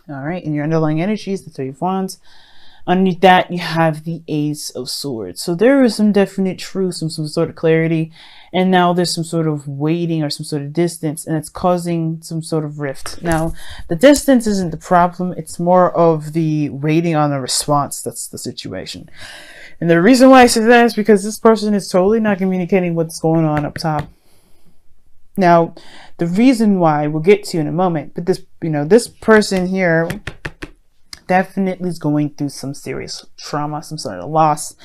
All right, and your underlying energy is the Three of Wands. Underneath that, you have the Ace of Swords. So there is some definite truth, some sort of clarity, and now there's some sort of waiting or some sort of distance, and it's causing some sort of rift. Now, the distance isn't the problem, it's more of the waiting on a response that's the situation. And the reason why I say that is because this person is totally not communicating what's going on up top. Now, the reason why we'll get to in a moment, but this, this person here definitely is going through some serious trauma, some sort of loss.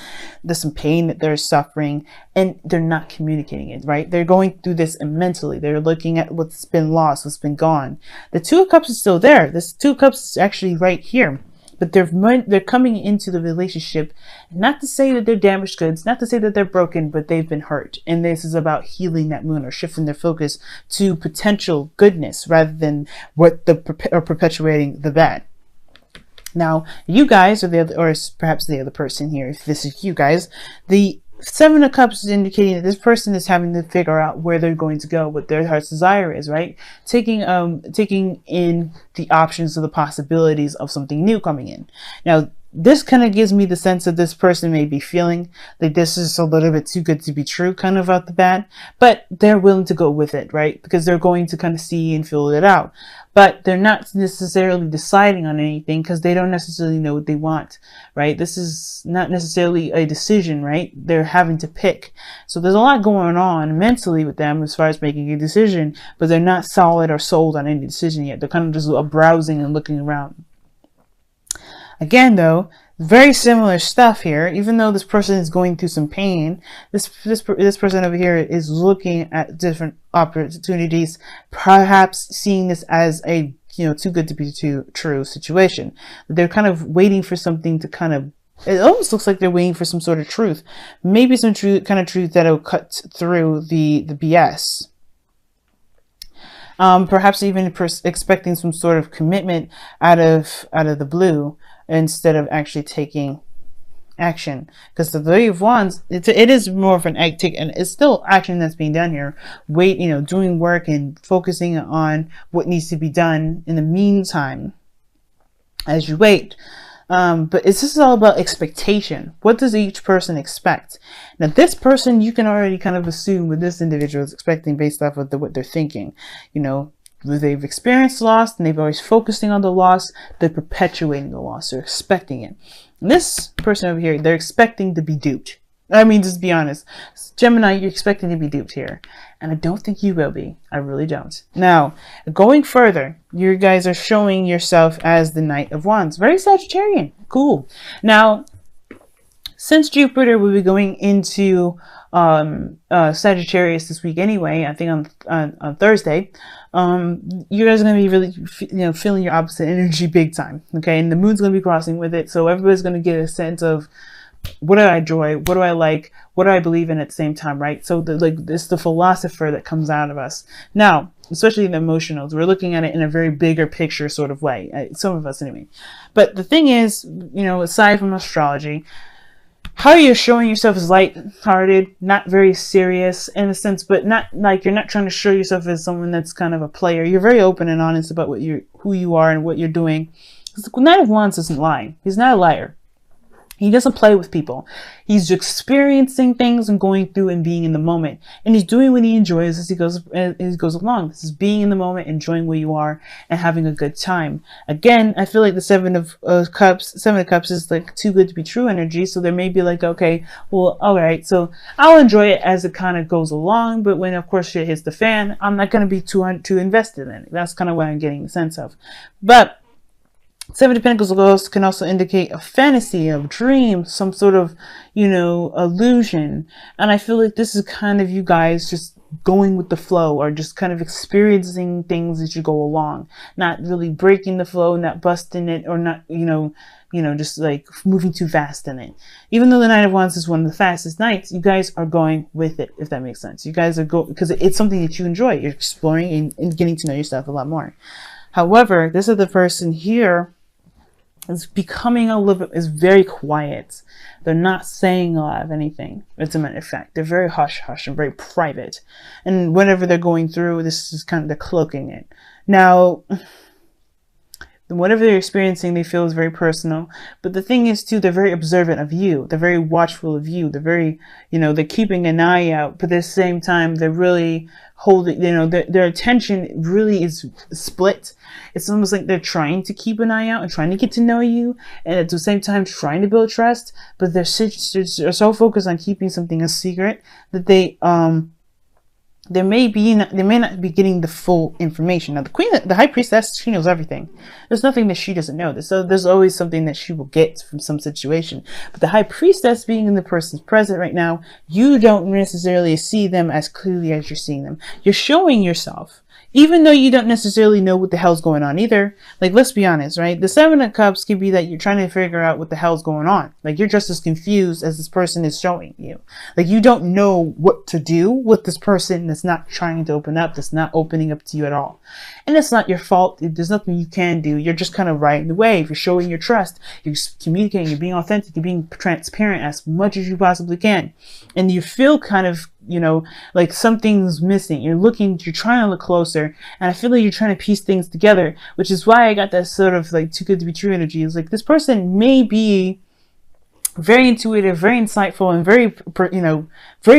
There's some pain that they're suffering, and they're not communicating it, right? They're going through this mentally. They're looking at what's been lost, what's been gone. The Two of Cups is still there. This Two of Cups is actually right here. But they're coming into the relationship, not to say that they're damaged goods, not to say that they're broken, but they've been hurt. And this is about healing that wound or shifting their focus to potential goodness rather than or perpetuating the bad. Now, you guys, or perhaps the other person here, if this is you guys, the Seven of Cups is indicating that this person is having to figure out where they're going to go, what their heart's desire is, right? Taking in the options of the possibilities of something new coming in. Now, this kind of gives me the sense that this person may be feeling like this is a little bit too good to be true kind of out the bat, but they're willing to go with it, right? Because they're going to kind of see and feel it out. But they're not necessarily deciding on anything because they don't necessarily know what they want, right? This is not necessarily a decision, right? They're having to pick. So there's a lot going on mentally with them as far as making a decision, but they're not solid or sold on any decision yet. They're kind of just browsing and looking around. Again, though, very similar stuff here. Even though this person is going through some pain, this person over here is looking at different opportunities, perhaps seeing this as a too good to be true situation. They're kind of waiting for something to kind of. It almost looks like they're waiting for some sort of truth, maybe some truth that'll cut through the BS. Perhaps even expecting some sort of commitment out of the blue, instead of actually taking action, because the Three of Wands, it is more of an and it's still action that's being done here. Doing work and focusing on what needs to be done in the meantime as you wait. But this is all about expectation. What does each person expect? Now, this person, you can already kind of assume what this individual is expecting based off of what they're thinking. They've experienced loss and they've always focusing on the loss. They're perpetuating the loss. They're expecting it. And this person over here, they're expecting to be duped. I mean, just be honest. Gemini, you're expecting to be duped here. And I don't think you will be. I really don't. Now, going further, you guys are showing yourself as the Knight of Wands. Very Sagittarian. Cool. Now, since Jupiter will be going into Sagittarius this week anyway, I think on Thursday, you guys are going to be really, feeling your opposite energy big time. Okay. And the moon's going to be crossing with it. So everybody's going to get a sense of what do I enjoy? What do I like? What do I believe in at the same time? Right. So it's the philosopher that comes out of us now, especially the emotionals. We're looking at it in a very bigger picture sort of way. Some of us anyway. But the thing is, aside from astrology, how you're showing yourself is light-hearted, not very serious in a sense, but not like you're not trying to show yourself as someone that's kind of a player. You're very open and honest about who you are and what you're doing. The Knight of Wands doesn't lie. He's not a liar. He doesn't play with people. He's experiencing things and going through and being in the moment. And he's doing what he enjoys as he goes along. This is being in the moment, enjoying where you are, and having a good time. Again, I feel like the Seven of Cups is like too good to be true energy. So there may be like, okay, well, all right, so I'll enjoy it as it kind of goes along. But when, of course, shit hits the fan, I'm not going to be too invested in it. That's kind of what I'm getting the sense of. But Seven of Pentacles can also indicate a fantasy, a dream, some sort of, illusion. And I feel like this is kind of you guys just going with the flow, or just kind of experiencing things as you go along, not really breaking the flow, not busting it, or not, just like moving too fast in it. Even though the Knight of Wands is one of the fastest knights, you guys are going with it, if that makes sense. You guys are because it's something that you enjoy. You're exploring and getting to know yourself a lot more. However, this other person here is becoming is very quiet. They're not saying a lot of anything. As a matter of fact, they're very hush-hush and very private. And whenever they're going through, this is kind of, they're cloaking it. Now, whatever they're experiencing, they feel is very personal. But the thing is too, they're very observant of you. They're very watchful of you. They're very, they're keeping an eye out, but at the same time, they're really holding, their attention really is split. It's almost like they're trying to keep an eye out and trying to get to know you, and at the same time trying to build trust, but they're so focused on keeping something a secret that they may not be getting the full information. Now, the high priestess, she knows everything. There's nothing that she doesn't know. So there's always something that she will get from some situation. But the high priestess, being in the person's present right now, you don't necessarily see them as clearly as you're seeing them. You're showing yourself, even though you don't necessarily know what the hell's going on either. Like, let's be honest, right? The Seven of Cups could be that you're trying to figure out what the hell's going on. Like, you're just as confused as this person is showing you. Like, you don't know what to do with this person that's not trying to open up, that's not opening up to you at all. And it's not your fault. There's nothing you can do. You're just kind of riding the wave. You're showing your trust. You're communicating. You're being authentic. You're being transparent as much as you possibly can. And you feel kind of, like something's missing. You're trying to look closer. And I feel like you're trying to piece things together, which is why I got that sort of like too good to be true energy. It's like this person may be very intuitive, very insightful, and very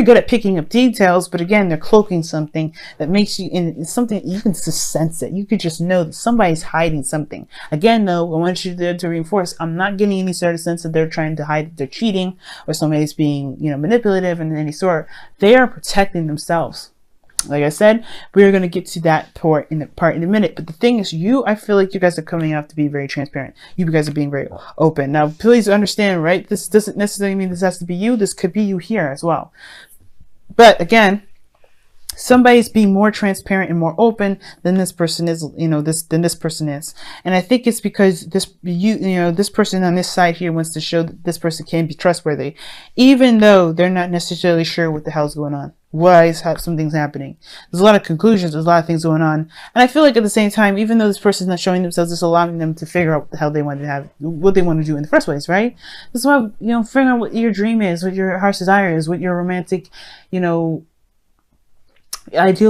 good at picking up details. But again, they're cloaking something that makes you, and it's something you can just sense it. You could just know that somebody's hiding something. Again, though, I want you to reinforce, I'm not getting any sort of sense that they're trying to hide that they're cheating or somebody's being, manipulative in any sort. They are protecting themselves. Like I said, we are going to get to that part in a minute. But the thing is, I feel like you guys are coming out to be very transparent. You guys are being very open. Now, please understand, right? This doesn't necessarily mean this has to be you. This could be you here as well. But again, somebody's being more transparent and more open than this person is, than this person is. And I think it's because this person on this side here wants to show that this person can be trustworthy, even though they're not necessarily sure what the hell's going on. Why is something's happening? There's a lot of conclusions. There's a lot of things going on. And I feel like at the same time, even though this person's not showing themselves, it's allowing them to figure out what the hell they want to have, what they want to do in the first place, right? This is why, figuring out what your dream is, what your heart's desire is, what your romantic, ideal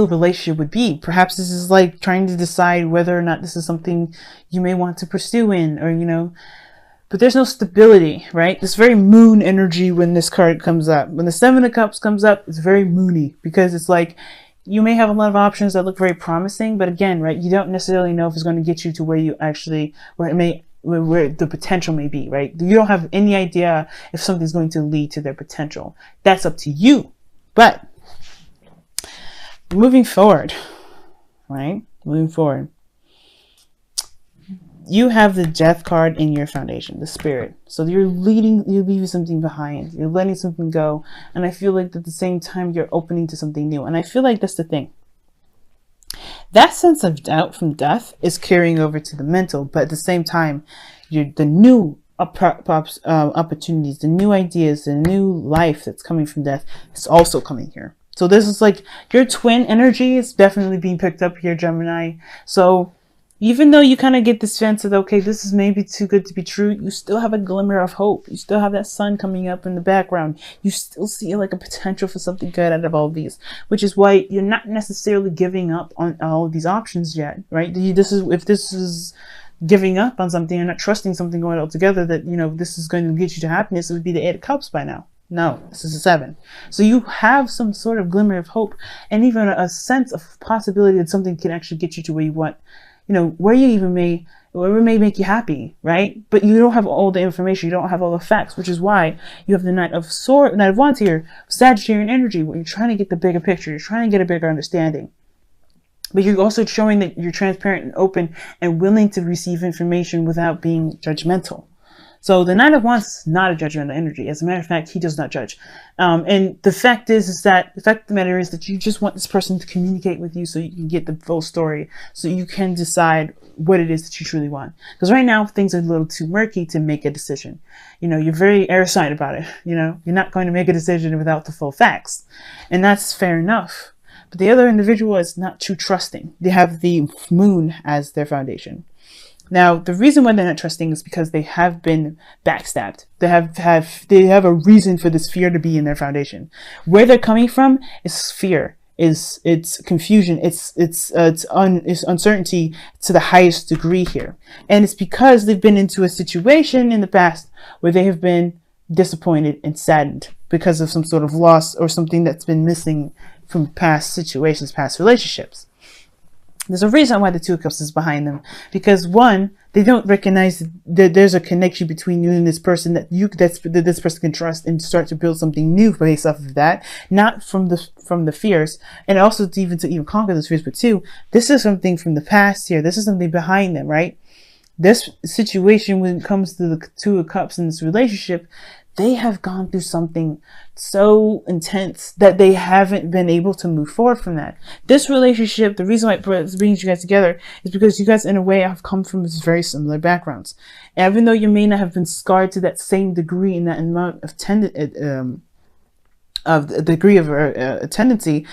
relationship would be. Perhaps this is like trying to decide whether or not this is something you may want to pursue in, or, but there's no stability, right? This very moon energy when this card comes up. When the Seven of Cups comes up, it's very moony because it's like you may have a lot of options that look very promising, but again, right, you don't necessarily know if it's going to get you to where the potential may be, right? You don't have any idea if something's going to lead to their potential. That's up to you. But moving forward, right? Moving forward. You have the Death card in your foundation, the Spirit. So you're leaving something behind. You're letting something go. And I feel like at the same time, you're opening to something new. And I feel like that's the thing. That sense of doubt from death is carrying over to the mental. But at the same time, the new opportunities, the new ideas, the new life that's coming from death is also coming here. So this is like your twin energy is definitely being picked up here, Gemini. So even though you kind of get this sense of, okay, this is maybe too good to be true, you still have a glimmer of hope. You still have that sun coming up in the background. You still see like a potential for something good out of all of these, which is why you're not necessarily giving up on all of these options yet, right? If this is giving up on something, you're not trusting something going altogether that, this is going to get you to happiness, it would be the Eight of Cups by now. No, this is a 7. So you have some sort of glimmer of hope and even a sense of possibility that something can actually get you to where you want. Wherever may make you happy, right? But you don't have all the information. You don't have all the facts, which is Knight of Wands here, Sagittarian energy, where you're trying to get the bigger picture. You're trying to get a bigger understanding. But you're also showing that you're transparent and open and willing to receive information without being judgmental. So the Knight of Wands is not a judgmental energy. As a matter of fact, he does not judge. And the fact is that the fact of the matter is that you just want this person to communicate with you so you can get the full story, so you can decide what it is that you truly want. Because right now things are a little too murky to make a decision. You're very airtight about it. You're not going to make a decision without the full facts, and that's fair enough. But the other individual is not too trusting. They have the moon as their foundation. Now, the reason why they're not trusting is because they have been backstabbed. They have a reason for this fear to be in their foundation. Where they're coming from is fear. it's confusion, it's uncertainty to the highest degree here. And it's because they've been into a situation in the past where they have been disappointed and saddened because of some sort of loss or something that's been missing from past situations, past relationships. There's a reason why the Two of Cups is behind them, because one, they don't recognize that there's a connection between you and this person that this person can trust and start to build something new based off of that, not from the fears, and also to even conquer those fears. But two, this is something from the past here. This is something behind them, right? This situation, when it comes to the Two of Cups in this relationship, they have gone through something so intense that they haven't been able to move forward from that. This relationship, the reason why it brings you guys together is because you guys, in a way, have come from very similar backgrounds. And even though you may not have been scarred to that same degree in that amount of tendency,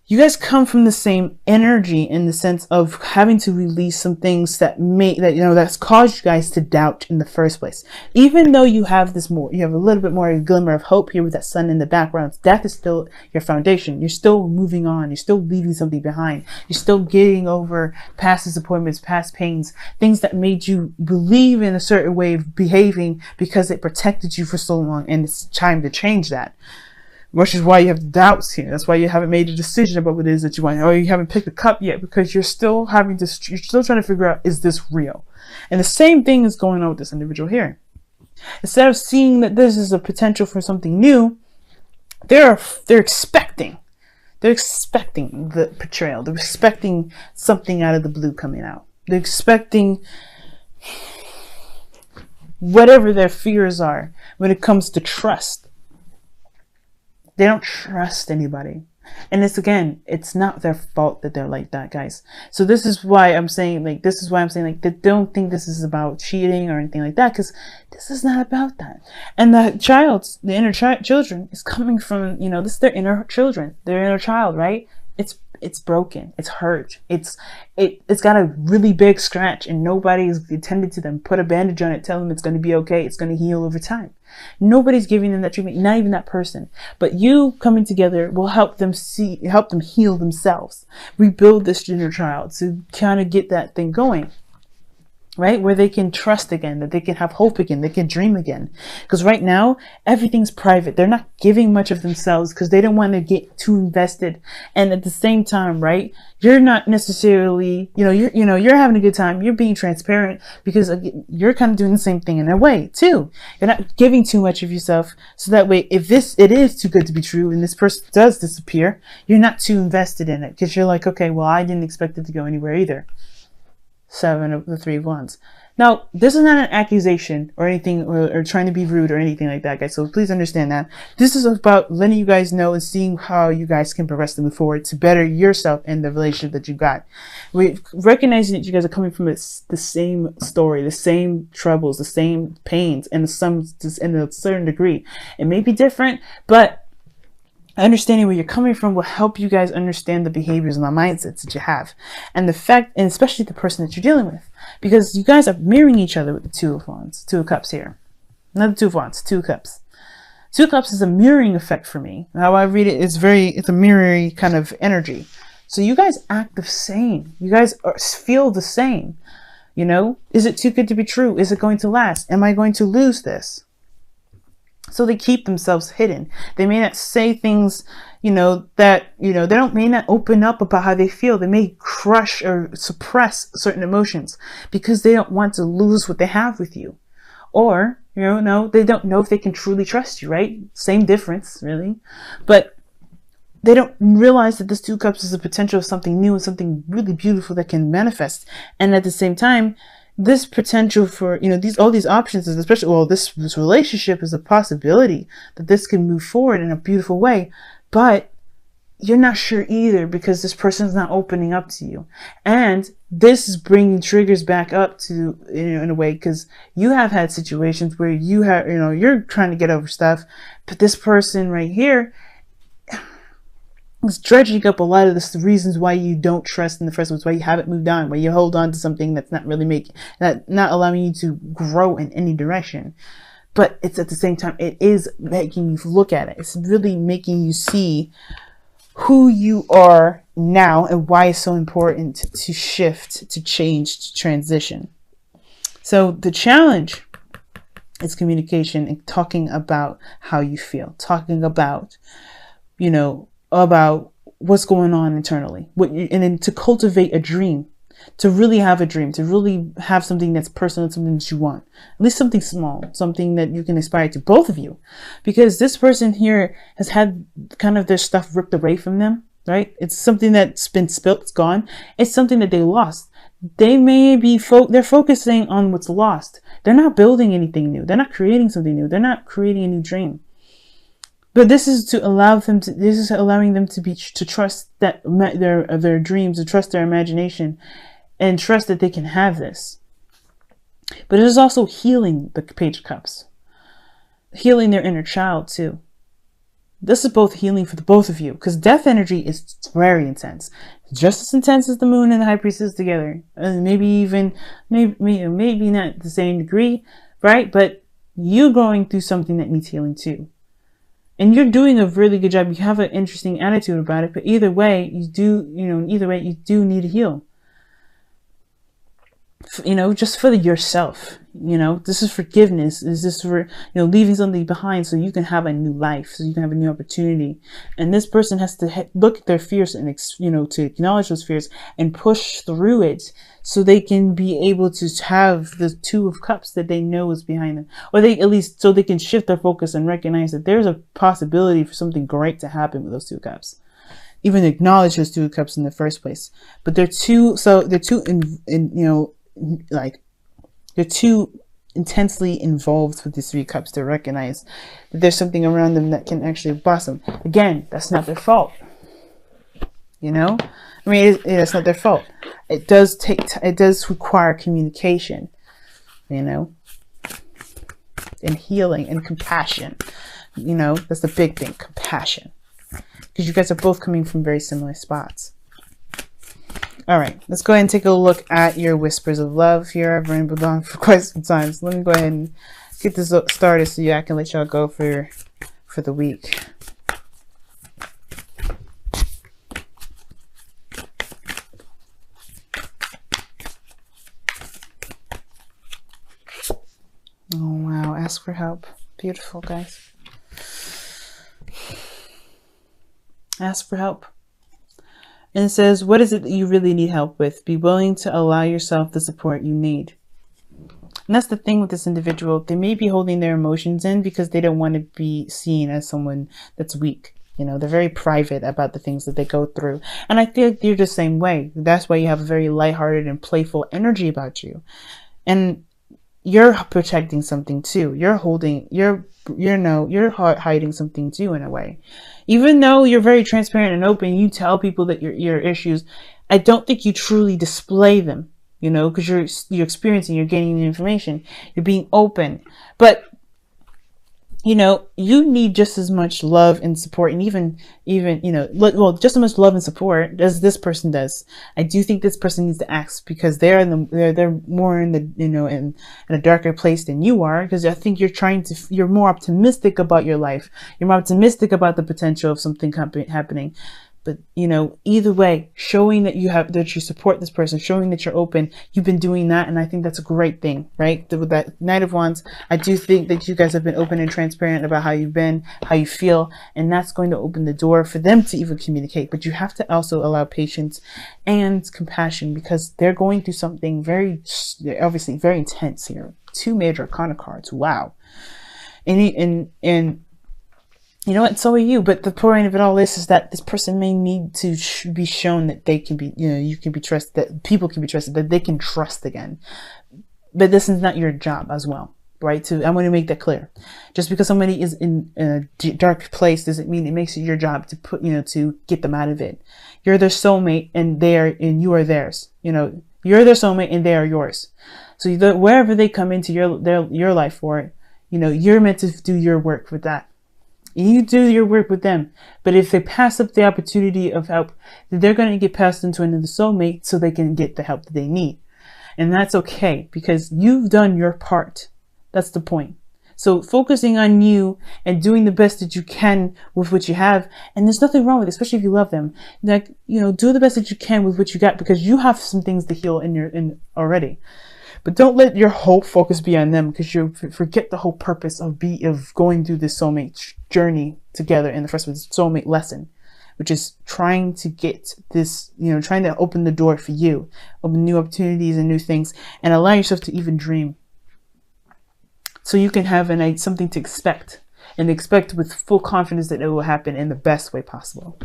you guys come from the same energy in the sense of having to release some things that's caused you guys to doubt in the first place. Even though you have a little bit more of a glimmer of hope here with that sun in the background, death is still your foundation. You're still moving on. You're still leaving something behind. You're still getting over past disappointments, past pains, things that made you believe in a certain way of behaving because it protected you for so long, and it's time to change that. Which is why you have doubts here. That's why you haven't made a decision about what it is that you want, or you haven't picked a cup yet, because you're still trying to figure out, is this real? And the same thing is going on with this individual here. Instead of seeing that this is a potential for something new, they're expecting the betrayal. They're expecting something out of the blue coming out. They're expecting whatever their fears are when it comes to trust. They don't trust anybody. And it's not their fault that they're like that, guys. So this is why I'm saying, they don't think this is about cheating or anything like that, because this is not about that. And the inner children is coming from, this is their inner children, their inner child, right? It's broken, it's hurt, it's got a really big scratch, and nobody's attended to them, put a bandage on it, tell them it's going to be okay, it's going to heal over time. Nobody's giving them that treatment, not even that person. But you coming together will help them heal themselves, rebuild this inner child to kind of get that thing going, right? Where they can trust again, that they can have hope again, they can dream again. Because right now, everything's private. They're not giving much of themselves because they don't want to get too invested. And at the same time, right, you're not necessarily, you're having a good time. You're being transparent because you're kind of doing the same thing in a way too. You're not giving too much of yourself. So that way, if it is too good to be true and this person does disappear, you're not too invested in it because you're like, okay, well, I didn't expect it to go anywhere either. 7 of the 3 of Wands. Now, this is not an accusation or anything, or trying to be rude or anything like that, guys. So please understand that. This is about letting you guys know and seeing how you guys can progress to move forward to better yourself and the relationship that you got. We recognizing that you guys are coming from the same story, the same troubles, the same pains, and in a certain degree. It may be different, but understanding where you're coming from will help you guys understand the behaviors and the mindsets that you have, and especially the person that you're dealing with, because you guys are mirroring each other with the Two of Wands, Two of Cups here, not the Two of Wands, Two of Cups. Two of Cups is a mirroring effect for me. How I read it is it's a mirroring kind of energy. So you guys act the same. You guys feel the same. Is it too good to be true? Is it going to last? Am I going to lose this? So they keep themselves hidden. They may not say things, they may not open up about how they feel. They may crush or suppress certain emotions because they don't want to lose what they have with you. Or, they don't know if they can truly trust you, right? Same difference, really. But they don't realize that this Two of Cups is a potential of something new and something really beautiful that can manifest. And at the same time, this potential for, all these options is especially, this relationship is a possibility that this can move forward in a beautiful way, but you're not sure either because this person's not opening up to you. And this is bringing triggers back up to, in a way, because you have had situations where you're trying to get over stuff, but this person right here is dredging up a lot of the reasons why you don't trust in the first place, why you haven't moved on, why you hold on to something that's not really not allowing you to grow in any direction. But it's at the same time, it is making you look at it. It's really making you see who you are now and why it's so important to shift, to change, to transition. So the challenge is communication and talking about how you feel, talking about, about what's going on internally, and then to cultivate a dream, to really have a dream, to really have something that's personal, something that you want, at least something small, something that you can aspire to, both of you, because this person here has had kind of their stuff ripped away from them, right? It's something that's been spilt, it's gone. It's something that they lost. They may be, they're focusing on what's lost. They're not building anything new. They're not creating something new. They're not creating a new dream. But this is to allow them to, this is allowing them to trust that their dreams, to trust their imagination, and trust that they can have this. But it is also healing the Page of Cups, healing their inner child too. This is both healing for the both of you, because death energy is very intense, just as intense as the moon and the high priestess together, and maybe not the same degree, right? But you're going through something that needs healing too. And you're doing a really good job. You have an interesting attitude about it, but either way, you do need to heal. Just for yourself. This is forgiveness. This is for, leaving something behind so you can have a new life, so you can have a new opportunity. And this person has to look at their fears and, to acknowledge those fears and push through it so they can be able to have the Two of Cups that they know is behind them. Or they, at least, so they can shift their focus and recognize that there's a possibility for something great to happen with those Two Cups. Even acknowledge those Two of Cups in the first place. But they're too intensely involved with these Three Cups to recognize that there's something around them that can actually blossom. Again, that's not their fault. It's not their fault. It does require communication, and healing and compassion. That's the big thing, compassion, because you guys are both coming from very similar spots. All right, let's go ahead and take a look at your whispers of love here. I've been on for quite some time, so let me go ahead and get this started so I can let y'all go for the week. Oh wow, ask for help. Beautiful, guys. Ask for help. And it says, what is it that you really need help with? Be willing to allow yourself the support you need. And that's the thing with this individual. They may be holding their emotions in because they don't want to be seen as someone that's weak. They're very private about the things that they go through. And I feel like you're the same way. That's why you have a very lighthearted and playful energy about you. And you're protecting something too. You're hiding something too in a way. Even though you're very transparent and open, you tell people that your issues, I don't think you truly display them, because you're experiencing, you're gaining the information, you're being open. But you need just as much love and support, and even just as much love and support as this person does. I do think this person needs to ask, because they're more in the in a darker place than you are, because I think you're more optimistic about your life. You're more optimistic about the potential of something happening. But either way, showing that you support this person, showing that you're open, you've been doing that, and I think that's a great thing, right? With that Knight of Wands, I do think that you guys have been open and transparent about how you've been, how you feel, and that's going to open the door for them to even communicate. But you have to also allow patience and compassion, because they're going through something obviously very intense here. 2 major arcana cards. Wow. And so are you. But the point of it all is that this person may need to be shown that they can be, you can be trusted, that people can be trusted, that they can trust again. But this is not your job as well, right? I want to make that clear. Just because somebody is in a dark place doesn't mean it makes it your job to to get them out of it. You're their soulmate, and you are theirs. You're their soulmate, and they are yours. So wherever they come into your life for, you're meant to do your work with that. You do your work with them. But if they pass up the opportunity of help, they're going to get passed into another soulmate so they can get the help that they need. And that's okay, because you've done your part. That's the point. So focusing on you and doing the best that you can with what you have. And there's nothing wrong with it, especially if you love them. Like, you know, do the best that you can with what you got, because you have some things to heal in already. But don't let your whole focus be on them, because you forget the whole purpose of going through this soulmate journey together in the first place, soulmate lesson, which is trying to get this, you know, trying to open the door for you, open new opportunities and new things, and allow yourself to even dream. So you can have something to expect, and expect with full confidence that it will happen in the best way possible.